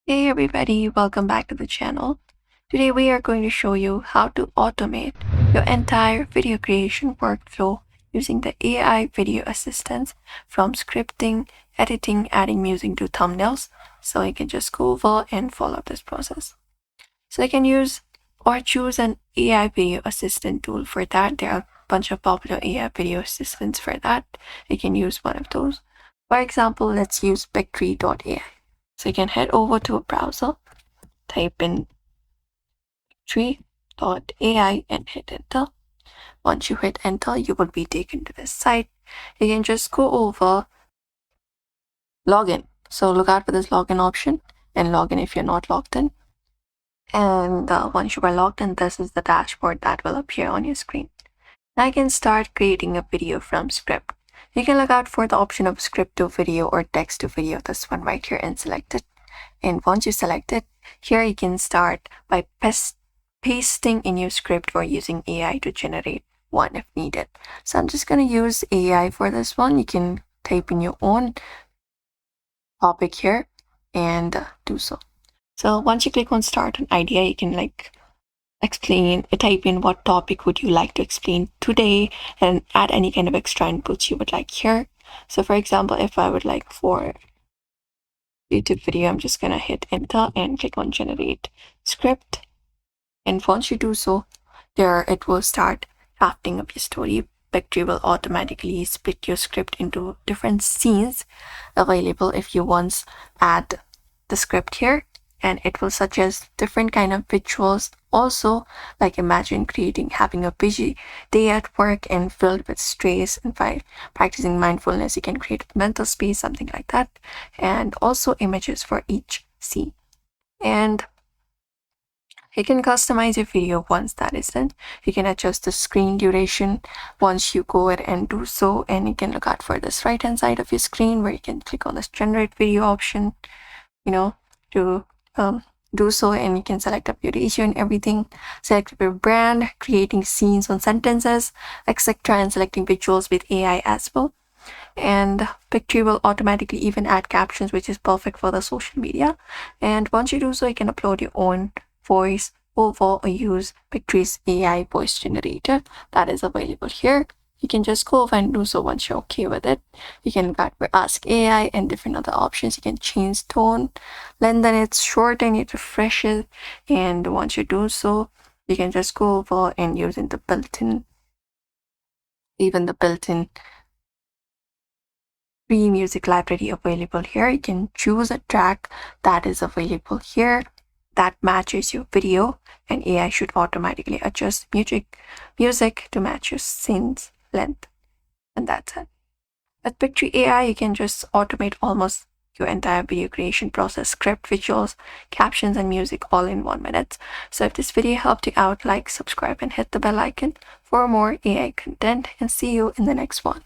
Hey everybody, welcome back to the channel. Today we are going to show you how to automate your entire video creation workflow using the AI video assistants, from scripting, editing, adding music to thumbnails. So you can just go over and follow this process. So you can use or choose an AI video assistant tool for that. There are a bunch of popular AI video assistants for that. You can use one of those. For example, let's use Pictree.ai. So you can head over to a browser, type in Pictree.ai and hit enter. Once you hit enter, you will be taken to this site. You can just go over login. So look out for this login option and log in if you're not logged in. And once you are logged in, this is the dashboard that will appear on your screen. Now you can start creating a video from script. You can look out for the option of script to video or text to video, this one right here, and select it. And once you select it, here you can start by pasting in your script or using AI to generate one if needed. So I'm just going to use AI for this one. You can type in your own topic here and do so. So once you click on start an idea, you can type in what topic would you like to explain today and add any kind of extra inputs you would like here. So for example, if I would like for YouTube video, I'm just gonna hit enter and click on generate script. And once you do so, there it will start crafting up your story. Pictree will automatically split your script into different scenes available if you once add the script here, and it will suggest different kind of visuals. Also, like imagine having a busy day at work and filled with stress, and by practicing mindfulness you can create mental space, something like that. And also images for each scene. And you can customize your video once that is done. You can adjust the screen duration once you go ahead and do so, and you can look out for this right hand side of your screen where you can click on this generate video option, to do so, and you can select up your ratio and everything, select your brand, creating scenes on sentences, etc., and selecting visuals with AI as well. And Pictree will automatically even add captions, which is perfect for the social media. And once you do so, you can upload your own voice over or use Pictree's AI voice generator that is available here. You can just go over and do so once you're okay with it. You can look at Ask AI and different other options. You can change tone, lengthen it, shorten it, refresh it. And once you do so, you can just go over and using the built-in free music library available here. You can choose a track that is available here that matches your video, and AI should automatically adjust music to match your scene's length. And that's it. With Pictree AI, you can just automate almost your entire video creation process, script, visuals, captions, and music all in 1 minute. So if this video helped you out, like, subscribe, and hit the bell icon for more AI content, and see you in the next one.